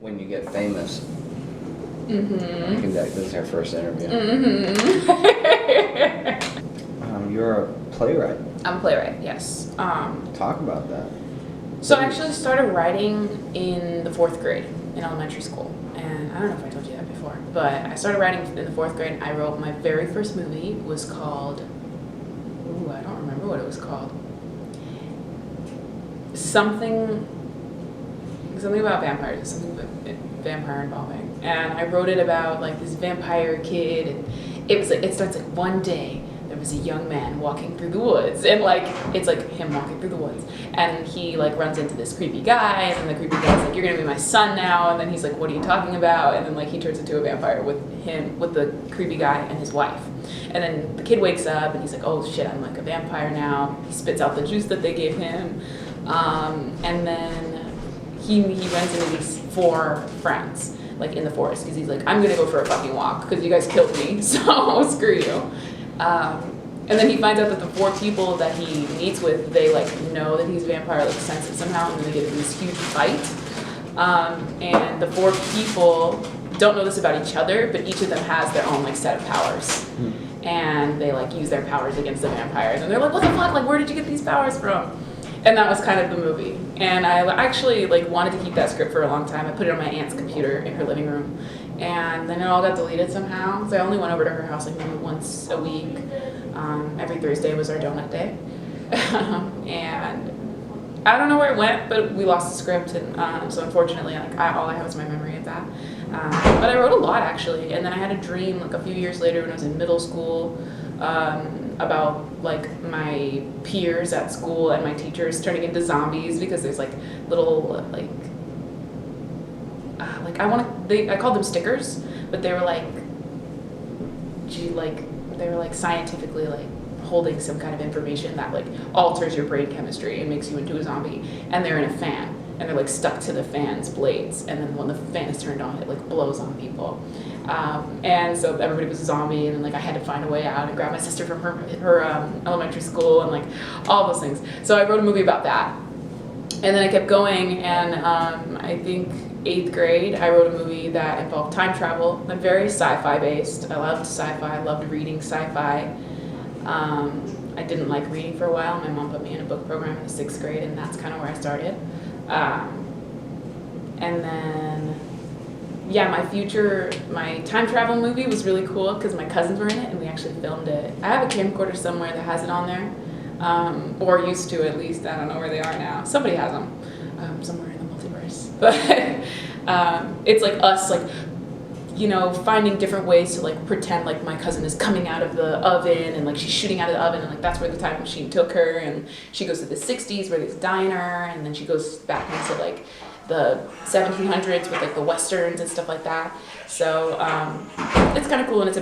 When you get famous. Mm-hmm. This is our first interview. Mm-hmm. You're a playwright. I'm a playwright, yes. Talk about that. So I actually started writing in the 4th grade in elementary school. And I don't know if I told you that before, but I started writing in the 4th grade. I wrote my very first movie. Was called, I don't remember what it was called. Something about vampires, something vampire involving. And I wrote it about like this vampire kid, and it starts like one day there was a young man walking through the woods, and like it's like him walking through the woods, and he like runs into this creepy guy, and then the creepy guy's like, "You're gonna be my son now," and then he's like, "What are you talking about?" And then like he turns into a vampire with the creepy guy and his wife. And then the kid wakes up and he's like, "Oh shit, I'm like a vampire now." He spits out the juice that they gave him, and then he runs into these 4 friends like in the forest, because he's like, "I'm gonna go for a fucking walk because you guys killed me, so screw you." And then he finds out that the 4 people that he meets with, they like know that he's a vampire, like sense it somehow, and then they get in this huge fight. And the 4 people don't know this about each other, but each of them has their own like set of powers. And they like use their powers against the vampires, and they're like, "What the fuck? Like, where did you get these powers from?" And that was kind of the movie. And I actually like wanted to keep that script for a long time. I put it on my aunt's computer in her living room, and then it all got deleted somehow. So I only went over to her house like maybe once a week. Every Thursday was our donut day. And I don't know where it went, but we lost the script, and so unfortunately, like all I have is my memory of that. But I wrote a lot actually, and then I had a dream like a few years later when I was in middle school. About like my peers at school and my teachers turning into zombies, because there's like little I called them stickers, but they were like scientifically like holding some kind of information that like alters your brain chemistry and makes you into a zombie, and they're in a fan, and they're like stuck to the fan's blades, and then when the fan is turned on, it like blows on people. And so everybody was a zombie, and then like I had to find a way out and grab my sister from her elementary school, and like all those things. So I wrote a movie about that, and then I kept going, and I think 8th grade I wrote a movie that involved time travel. I'm very sci-fi based. I loved sci-fi. I loved reading sci-fi. I didn't like reading for a while. My mom put me in a book program in the 6th grade, and that's kind of where I started. And then my time travel movie was really cool because my cousins were in it, and we actually filmed it. I have a camcorder somewhere that has it on there, or used to at least. I don't know where they are now. Somebody has them somewhere in the multiverse. But it's like us, like, you know, finding different ways to like pretend like my cousin is coming out of the oven, and like she's shooting out of the oven, and like that's where the time machine took her, and she goes to the 60s where there's a diner, and then she goes back into like the 1700s with like the westerns and stuff like that. So it's kind of cool, and it's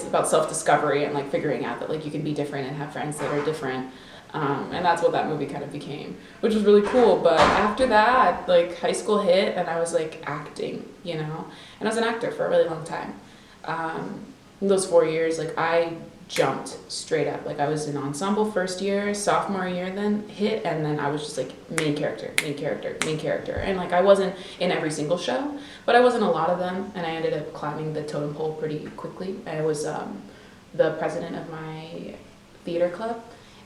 about self-discovery and like figuring out that like you can be different and have friends that are different. And that's what that movie kind of became, which was really cool. But after that, like high school hit, and I was like acting, you know, and I was an actor for a really long time. In those 4 years, like I jumped straight up. Like I was in ensemble first year, sophomore year then hit, and then I was just like main character. And like I wasn't in every single show, but I was in a lot of them, and I ended up climbing the totem pole pretty quickly. I was the president of my theater club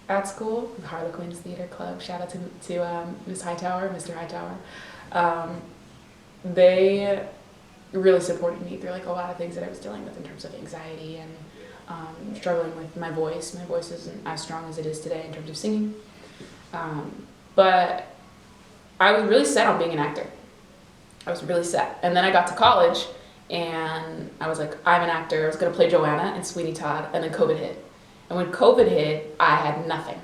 at school, the Harlequins Theater Club. Shout out to Miss Hightower, Mr. Hightower. They really supported me through like a lot of things that I was dealing with in terms of anxiety and struggling with my voice. My voice isn't as strong as it is today in terms of singing. But I was really set on being an actor. I was really set. And then I got to college, and I was like, I'm an actor. I was going to play Joanna and Sweeney Todd, and then COVID hit. And when COVID hit, I had nothing.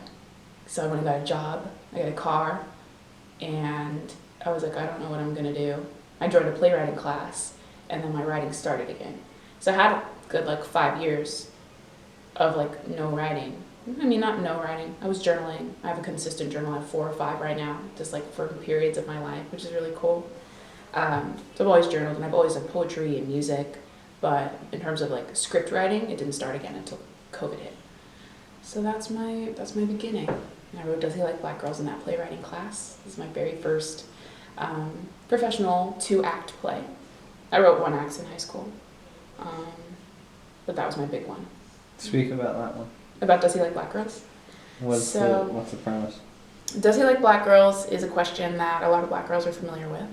So I went and got a job. I got a car, and I was like, I don't know what I'm going to do. I joined a playwriting class, and then my writing started again. So I had a good like 5 years of like no writing. I mean, not no writing. I was journaling. I have a consistent journal. I have 4 or 5 right now, just like for periods of my life, which is really cool. So I've always journaled, and I've always done poetry and music, but in terms of like script writing, it didn't start again until COVID hit. So that's my beginning. And I wrote Does He Like Black Girls in that playwriting class. This is my very first professional 2-act play. I wrote 1 act in high school, but that was my big one. Speak about that one. About Does He Like Black Girls? What's the premise? Does he like black girls is a question that a lot of black girls are familiar with,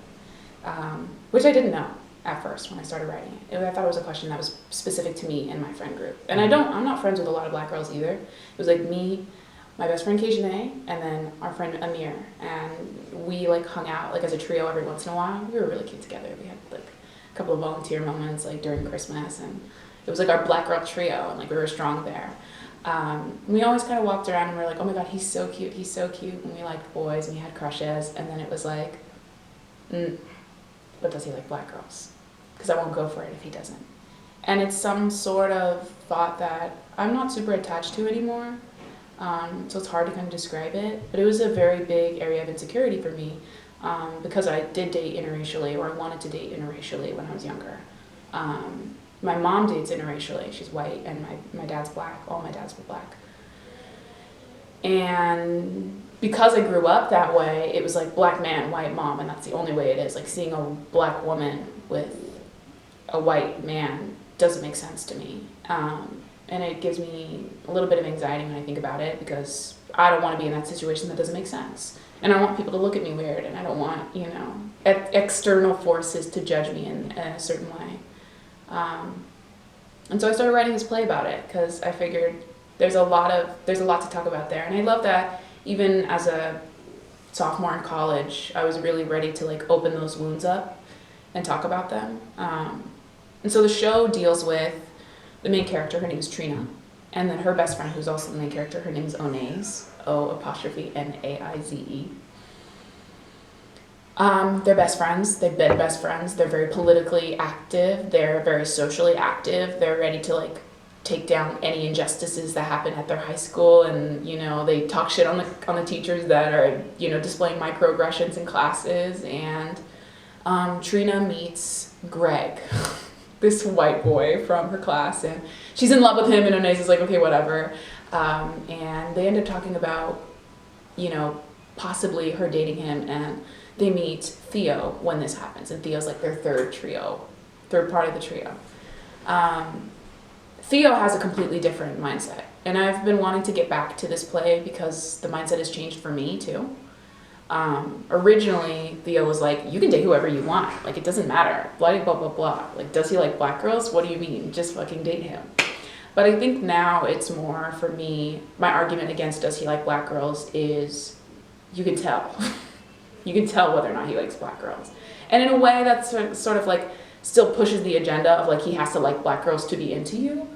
which I didn't know at first when I started writing it. I thought it was a question that was specific to me and my friend group. And I'm not friends with a lot of black girls either. It was like me, my best friend Kajane, and then our friend Amir. And we like hung out like as a trio every once in a while. We were really cute together. We had like a couple of volunteer moments like during Christmas, and it was like our black girl trio, and like we were strong there. We always kind of walked around and we were like, oh my god, he's so cute, and we liked boys and we had crushes, and then it was like, but does he like black girls? Because I won't go for it if he doesn't. And it's some sort of thought that I'm not super attached to anymore, so it's hard to kind of describe it, but it was a very big area of insecurity for me, because I did date interracially, or I wanted to date interracially when I was younger. My mom dates interracially. She's white, and my dad's black. All my dads were black. And because I grew up that way, it was like black man, white mom, and that's the only way it is. Like seeing a black woman with a white man doesn't make sense to me. And it gives me a little bit of anxiety when I think about it, because I don't want to be in that situation that doesn't make sense. And I don't want people to look at me weird, and I don't want, external forces to judge me in a certain way. And so I started writing this play about it, because I figured there's a lot to talk about there. And I love that even as a sophomore in college, I was really ready to like open those wounds up and talk about them. And so the show deals with the main character. Her name is Trina, and then her best friend, who's also the main character. Her name is Onaize, O''Naize. They're best friends. They've been best friends. They're very politically active. They're very socially active. They're ready to like take down any injustices that happen at their high school, and they talk shit on the teachers that are displaying microaggressions in classes. And Trina meets Greg, this white boy from her class, and she's in love with him, and Onaize is like, okay, whatever. And they end up talking about possibly her dating him, and they meet Theo when this happens, and Theo's like their third part of the trio. Theo has a completely different mindset, and I've been wanting to get back to this play because the mindset has changed for me too. Originally, Theo was like, you can date whoever you want, like it doesn't matter, blah blah blah blah. Like, does he like black girls? What do you mean? Just fucking date him. But I think now it's more for me, my argument against does he like black girls is you can tell. You can tell whether or not he likes black girls. And in a way that's sort of like still pushes the agenda of like he has to like black girls to be into you,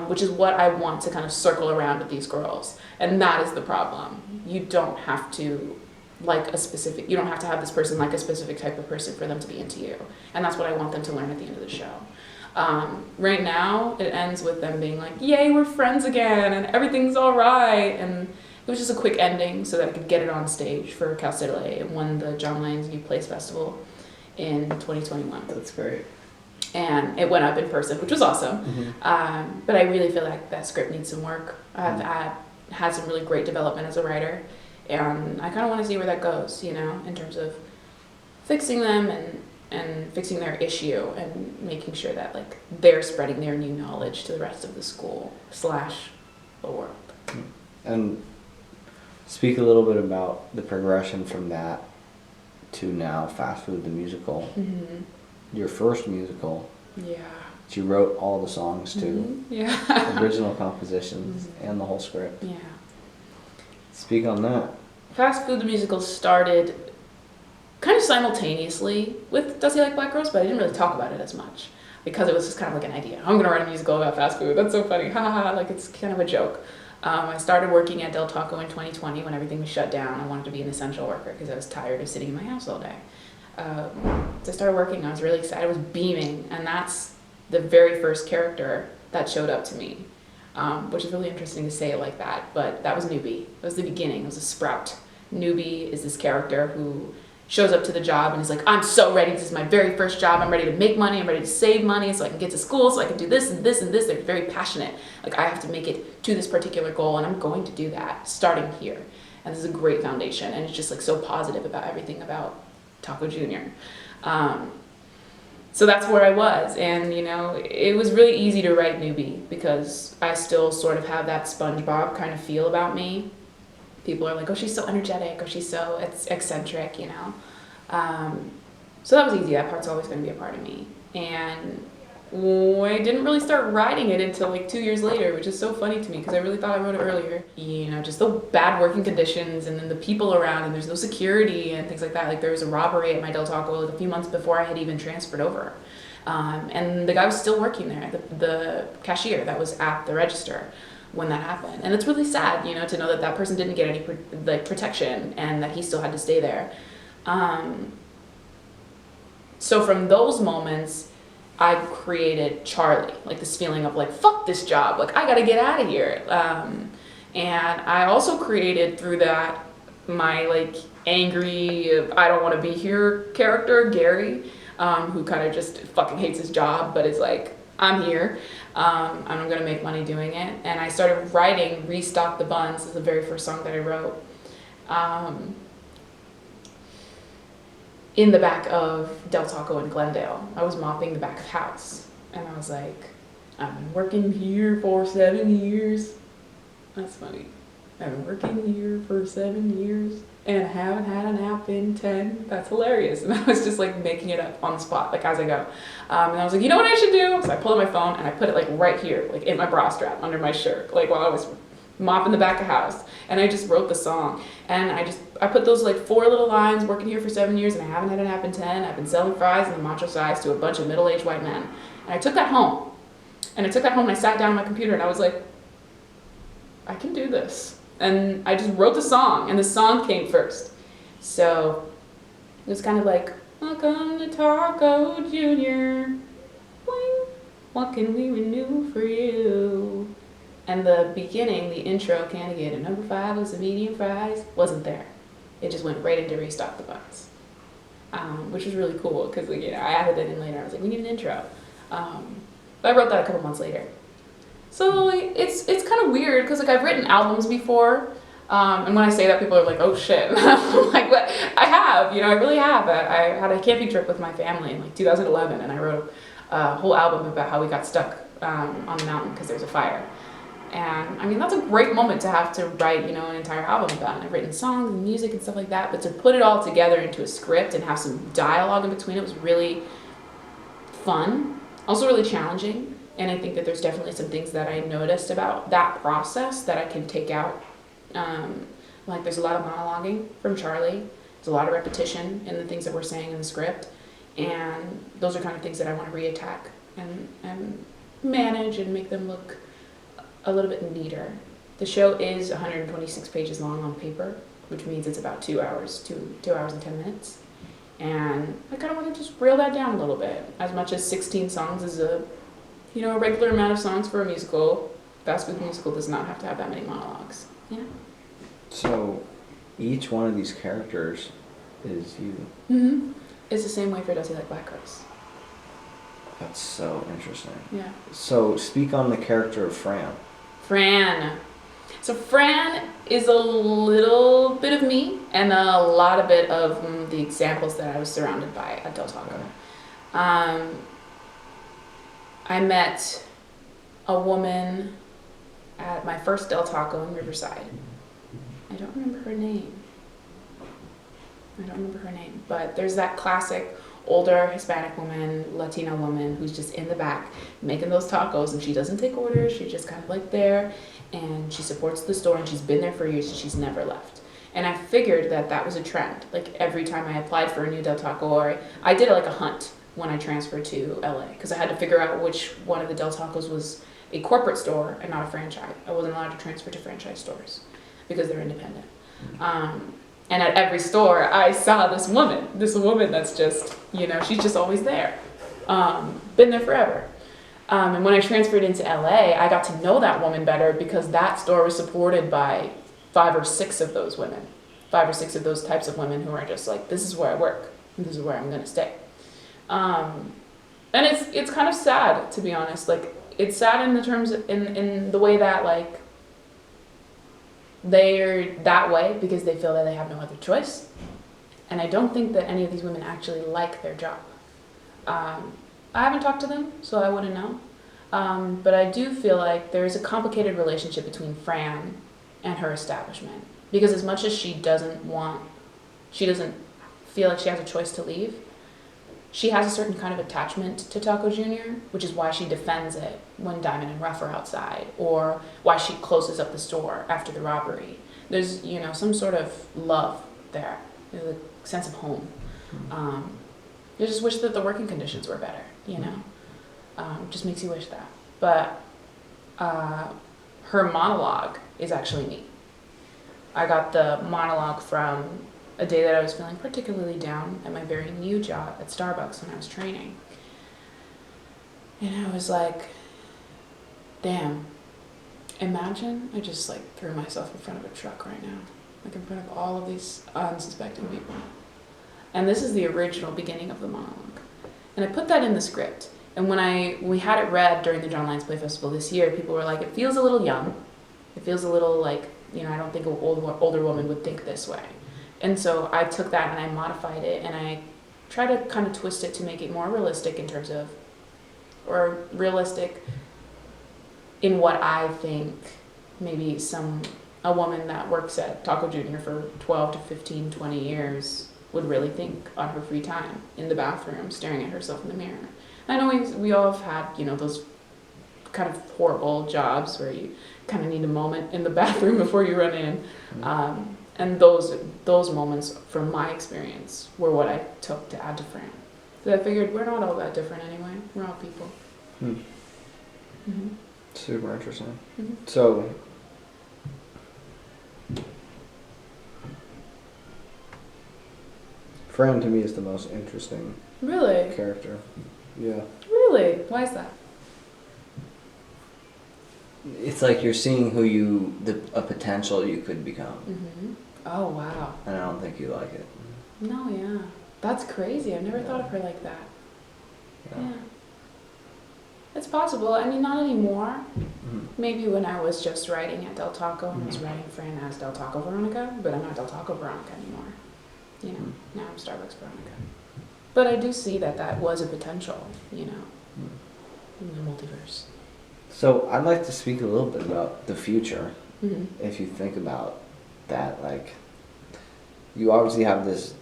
which is what I want to kind of circle around with these girls. And that is the problem. You don't have to you don't have to have this person like a specific type of person for them to be into you. And that's what I want them to learn at the end of the show. Right now, it ends with them being like, yay, we're friends again, and everything's all right. And it was just a quick ending so that I could get it on stage for Cal City. It won the John Lyons Youth Plays Festival in 2021. That's great. And it went up in person, which was awesome. Mm-hmm. But I really feel like that script needs some work. I've had some really great development as a writer, and I kind of want to see where that goes, in terms of fixing them and fixing their issue and making sure that like they're spreading their new knowledge to the rest of the school / the world. And speak a little bit about the progression from that to now Fast Food the musical. Mm-hmm. Your first musical. Yeah. That you wrote all the songs to. Mm-hmm. Yeah. Original compositions Mm-hmm. and the whole script. Yeah. Speak on that. Fast Food the musical started kind of simultaneously with Does He Like Black Girls, but I didn't really talk about it as much because it was just kind of like an idea. I'm gonna write a musical about fast food. That's so funny. Ha ha ha. Like it's kind of a joke. I started working at Del Taco in 2020 when everything was shut down. I wanted to be an essential worker because I was tired of sitting in my house all day. So I started working. I was really excited. I was beaming, and that's the very first character that showed up to me, which is really interesting to say it like that. But that was Newbie. It was the beginning. It was a sprout. Newbie is this character who shows up to the job and is like, I'm so ready. This is my very first job. I'm ready to make money. I'm ready to save money so I can get to school, so I can do this and this and this. They're very passionate. Like, I have to make it to this particular goal, and I'm going to do that starting here. And this is a great foundation. And it's just like so positive about everything about Taco Jr. So that's where I was, and it was really easy to write newbie because I still sort of have that SpongeBob kind of feel about me. People are like, oh, she's so energetic, or she's so eccentric, So that was easy. That part's always going to be a part of me. And I didn't really start writing it until like 2 years later, which is so funny to me because I really thought I wrote it earlier. Just the bad working conditions and then the people around, and there's no security and things like that. Like there was a robbery at my Del Taco like a few months before I had even transferred over. And the guy was still working there, the cashier that was at the register when that happened. And it's really sad, to know that that person didn't get any protection and that he still had to stay there. So from those moments, I created Charlie, like this feeling of like, fuck this job, like I gotta get out of here. And I also created through that my like angry, I don't want to be here character, Gary, who kind of just fucking hates his job, but is like, I'm here, and I'm gonna make money doing it. And I started writing Restock the Buns. This is the very first song that I wrote. In the back of Del Taco in Glendale. I was mopping the back of house. And I was like, I've been working here for 7 years. That's funny. I've been working here for 7 years and I haven't had a nap in 10. That's hilarious. And I was just like making it up on the spot, like as I go. And I was like, you know what I should do? So I pulled out my phone and I put it like right here, like in my bra strap under my shirt, like while I was mopping the back of house. And I just wrote the song. And I put those like 4 little lines, working here for 7 years and I haven't had a nap in 10. I've been selling fries in the macho size to a bunch of middle-aged white men. And I took that home. And I sat down on my computer and I was like, I can do this. And I just wrote the song and the song came first. So it was kind of like, welcome to Taco Jr. Boing. What can we renew for you? And the beginning, the intro, can I get a number 5 with some medium fries, wasn't there. It just went right into Restock the Buns, which was really cool because I added it in later. I was like, we need an intro. But I wrote that a couple months later. So like, it's kind of weird because like I've written albums before, and when I say that, people are like, oh shit. I'm like, but I have, I really have. I had a camping trip with my family in like 2011, and I wrote a whole album about how we got stuck on the mountain because there was a fire. And I mean, that's a great moment to have to write, an entire album about. And I've written songs and music and stuff like that, but to put it all together into a script and have some dialogue in between it was really fun, also really challenging. And I think that there's definitely some things that I noticed about that process that I can take out. Like there's a lot of monologuing from Charlie. There's a lot of repetition in the things that we're saying in the script. And those are kind of things that I want to reattack and manage and make them look a little bit neater. The show is 126 pages long on paper, which means it's about 2 hours, 2 hours and 10 minutes. And I kind of want to just reel that down a little bit. As much as 16 songs is a regular amount of songs for a musical, fast food musical does not have to have that many monologues. Yeah. So each one of these characters is you. Mm-hmm. It's the same way for Does He Like Black Girls? That's so interesting. Yeah. So speak on the character of Fran. Fran. So Fran is a little bit of me and a lot of bit of the examples that I was surrounded by at Del Taco. Okay. I met a woman at my first Del Taco in Riverside. I don't remember her name. But there's that classic older Hispanic woman, Latina woman who's just in the back making those tacos, and she doesn't take orders. She's just kind of like there, and she supports the store, and she's been there for years and she's never left. And I figured that was a trend. Like every time I applied for a new Del Taco, or I did like a hunt when I transferred to LA because I had to figure out which one of the Del Tacos was a corporate store and not a franchise. I wasn't allowed to transfer to franchise stores because they're independent. And at every store, I saw this woman that's just, she's just always there. Been there forever. And when I transferred into LA, I got to know that woman better because that store was supported by 5 or 6 of those women. 5 or 6 of those types of women who are just like, this is where I work. And this is where I'm going to stay. And it's kind of sad, to be honest. Like, it's sad in the terms of, in the way that, like, they're that way because they feel that they have no other choice. And I don't think that any of these women actually like their job. I haven't talked to them, so I wouldn't know. But I do feel like there's a complicated relationship between Fran and her establishment. Because as much as she doesn't feel like she has a choice to leave, she has a certain kind of attachment to Taco Jr., which is why she defends it when Diamond and Ruff are outside, or why she closes up the store after the robbery. There's, some sort of love there. There's a sense of home. I just wish that the working conditions were better, just makes you wish that. But her monologue is actually me. I got the monologue from a day that I was feeling particularly down at my very new job at Starbucks when I was training. And I was like, damn, imagine I just threw myself in front of a truck right now, in front of all of these unsuspecting people. And this is the original beginning of the monologue. And I put that in the script. And when we had it read during the John Lyons Play Festival this year, people were like, it feels a little young. It feels a little I don't think an older woman would think this way. And so I took that and I modified it, and I tried to kind of twist it to make it more realistic realistic in what I think maybe a woman that works at Taco Jr. for 12 to 15, 20 years would really think on her free time in the bathroom, staring at herself in the mirror. I know we all have had, those kind of horrible jobs where you kind of need a moment in the bathroom before you run in. And those moments, from my experience, were what I took to add to Fran. So I figured we're not all that different anyway. We're all people. Super interesting. So, Fran to me is the most interesting character. Yeah. Really? Why is that? It's like you're seeing a potential you could become. Oh, wow. And I don't think you like it. No, yeah. That's crazy. I've never thought of her like that. Yeah. It's possible. I mean, not anymore. Maybe when I was just writing at Del Taco and I was writing Fran as Del Taco Veronica, but I'm not Del Taco Veronica anymore. Now I'm Starbucks Veronica. But I do see that was a potential, in the multiverse. So I'd like to speak a little bit about the future. If you think about that, you obviously have this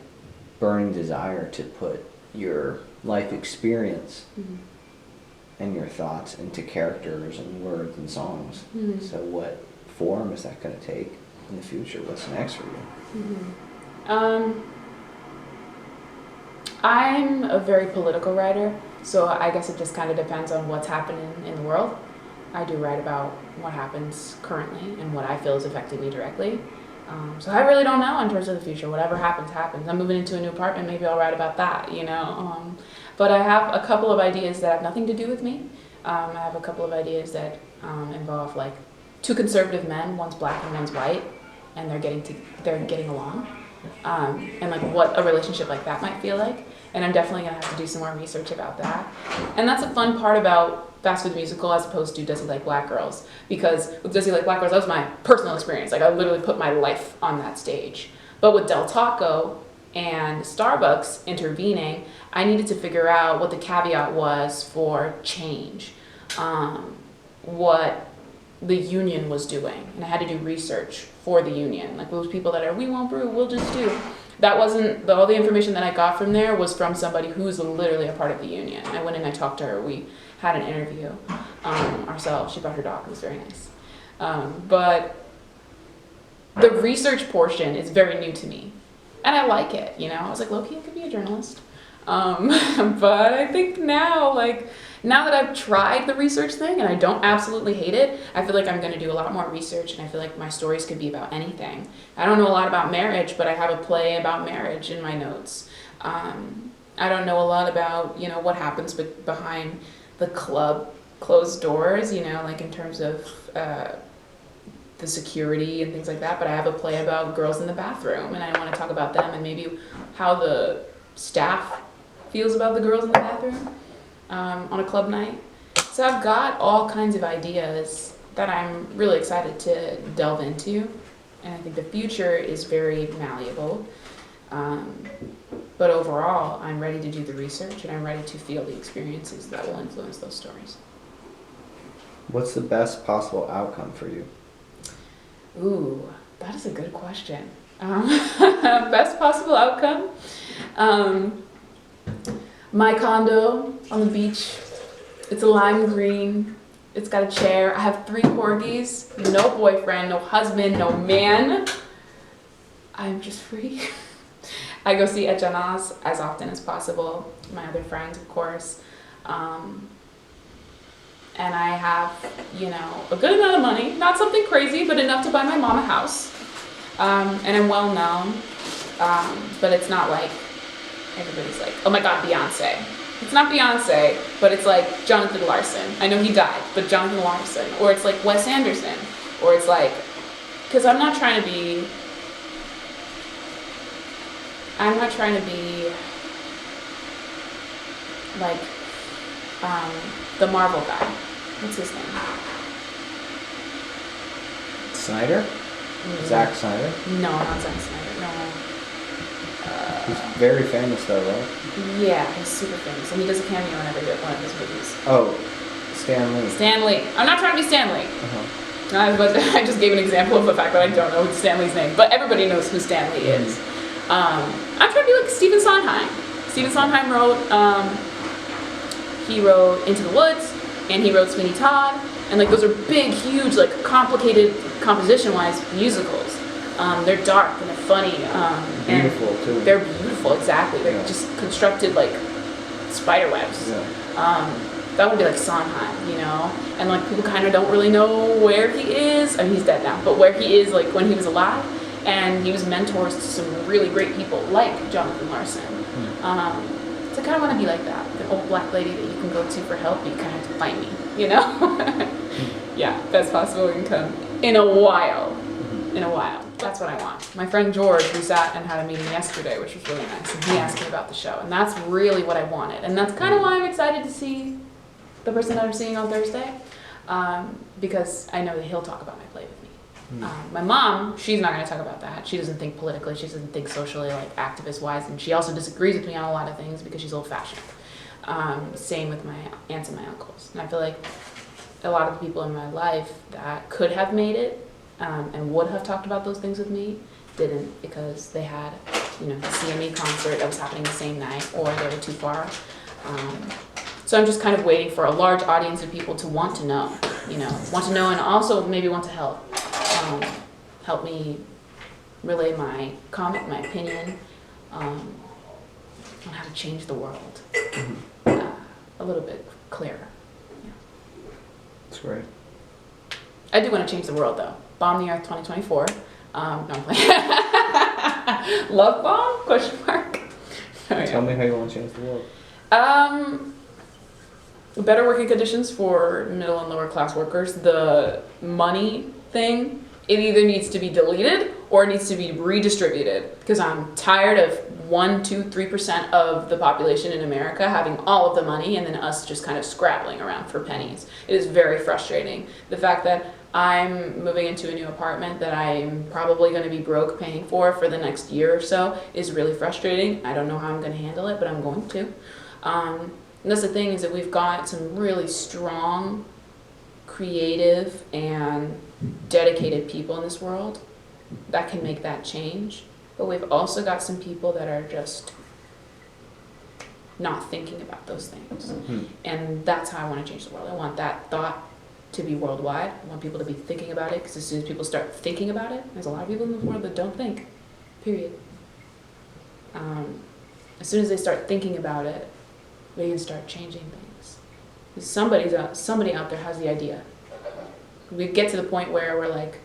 burning desire to put your life experience and your thoughts into characters and words and songs. So what form is that going to take in the future? What's next for you? I'm a very political writer, so I guess it just kind of depends on what's happening in the world. I do write about what happens currently and what I feel is affecting me directly. So I really don't know in terms of the future. Whatever happens, happens. I'm moving into a new apartment, maybe I'll write about that, But I have a couple of ideas that have nothing to do with me. I have a couple of ideas that involve two conservative men, one's black and one's white, and they're getting along. And what a relationship like that might feel like. And I'm definitely gonna have to do some more research about that. And that's a fun part about Fast Food the Musical as opposed to Does He Like Black Girls? Because with Does He Like Black Girls, that was my personal experience. I literally put my life on that stage. But with Del Taco and Starbucks intervening, I needed to figure out what the caveat was for change, what the union was doing. And I had to do research for the union. Those people that are, we won't brew, we'll just do. That wasn't, all the information that I got from there was from somebody who's literally a part of the union. I went and I talked to her. We had an interview ourselves. She brought her dog. It was very nice. But the research portion is very new to me. And I like it, I was like, low-key, I could be a journalist. But I think now, now that I've tried the research thing and I don't absolutely hate it, I feel like I'm going to do a lot more research, and I feel like my stories could be about anything. I don't know a lot about marriage, but I have a play about marriage in my notes. I don't know a lot about, what happens behind the club closed doors, in terms of the security and things like that, but I have a play about girls in the bathroom, and I want to talk about them and maybe how the staff feels about the girls in the bathroom on a club night. So I've got all kinds of ideas that I'm really excited to delve into, and I think the future is very malleable. But overall, I'm ready to do the research and I'm ready to feel the experiences that will influence those stories. What's the best possible outcome for you? Ooh, that is a good question. Best possible outcome? My condo on the beach. It's a lime green. It's got a chair. I have 3 corgis. No boyfriend, no husband, no man. I'm just free. I go see Etchanas as often as possible. My other friends, of course. And I have, a good amount of money. Not something crazy, but enough to buy my mom a house. And I'm well known. But it's not like everybody's like, oh my God, Beyonce. It's not Beyonce, but it's like Jonathan Larson. I know he died, but Jonathan Larson. Or it's like Wes Anderson. Or it's like, because I'm not trying to be like the Marvel guy. What's his name? Snyder? Zack Snyder? No, not Zack Snyder. No. He's very famous though, right? Yeah, he's super famous. And he does a cameo in every one of his movies. Oh, Stan Lee. Stan Lee. I'm not trying to be Stan Lee. But I just gave an example of the fact that I don't know Stan Lee's name. But everybody knows who Stan Lee is. I'm trying to be like Stephen Sondheim. Stephen Sondheim he wrote Into the Woods, and he wrote Sweeney Todd, and like those are big, huge, like complicated composition-wise musicals. They're dark and they're funny. Beautiful and too. They're beautiful, exactly. They're just constructed like spider webs. Yeah. That would be like Sondheim, and like people kind of don't really know where he is. I mean, he's dead now, but where he is like when he was alive. And he was mentors to some really great people like Jonathan Larson. So I kind of want to be like that, the old black lady that you can go to for help, but you kind of have to find me, Yeah, best possible income in a while. That's what I want. My friend George, we sat and had a meeting yesterday, which was really nice, and he asked me about the show, and that's really what I wanted. And that's kind of why I'm excited to see the person that I'm seeing on Thursday, because I know that he'll talk about my play with me. My mom, she's not going to talk about that. She doesn't think politically. She doesn't think socially, like activist-wise. And she also disagrees with me on a lot of things because she's old-fashioned. Same with my aunts and my uncles. And I feel like a lot of the people in my life that could have made it and would have talked about those things with me didn't because they had, the CME concert that was happening the same night or they were too far. So I'm just kind of waiting for a large audience of people to want to know, and also maybe want to help. Help me relay my comment, my opinion on how to change the world a little bit clearer. That's great. I do want to change the world though. Bomb the Earth 2024. No, I'm playing. Love bomb? Question mark. Tell me how you want to change the world. Better working conditions for middle and lower class workers. The money thing. It either needs to be deleted or it needs to be redistributed because I'm tired of 1%, 2%, 3% of the population in America having all of the money and then us just kind of scrabbling around for pennies. It is very frustrating. The fact that I'm moving into a new apartment that I'm probably going to be broke paying for the next year or so is really frustrating. I don't know how I'm going to handle it, but I'm going to. And that's the thing is that we've got some really strong, creative, and dedicated people in this world that can make that change. But we've also got some people that are just not thinking about those things. And that's how I want to change the world. I want that thought to be worldwide. I want people to be thinking about it because as soon as people start thinking about it, there's a lot of people in the world that don't think, period. As soon as they start thinking about it, they can start changing things. Somebody out there has the idea. We get to the point where we're like,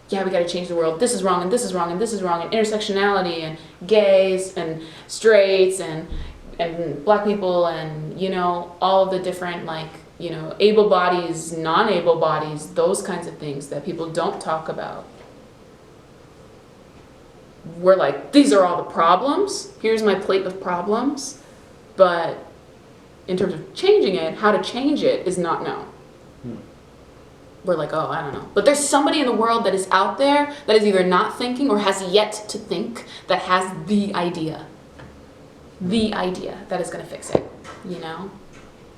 yeah, we got to change the world. This is wrong, and this is wrong, and this is wrong, and intersectionality, and gays, and straights, and black people, and all of the different able bodies, non-able bodies, those kinds of things that people don't talk about. We're like, these are all the problems. Here's my plate of problems, but in terms of changing it, how to change it is not known. we're like, oh, I don't know. But there's somebody in the world that is out there that is either not thinking or has yet to think, that has the idea. The idea that is going to fix it, you know?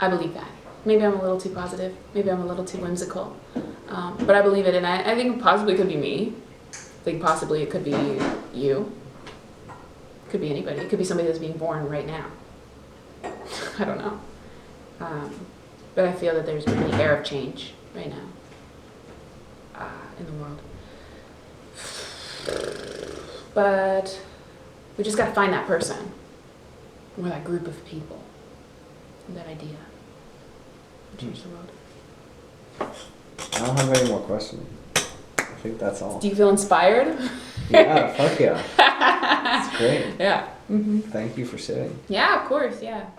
I believe that. Maybe I'm a little too positive. Maybe I'm a little too whimsical. But I believe it, and I think it possibly could be me. I think possibly it could be you. It could be anybody. It could be somebody that's being born right now. I don't know. But I feel that there's really the air of change right now in the world. But we just got to find that person or that group of people, that idea to change the world. I don't have any more questions. I think that's all. Do you feel inspired? Yeah, fuck yeah. It's great. Yeah. Mm-hmm. Thank you for sitting. Yeah, of course, yeah.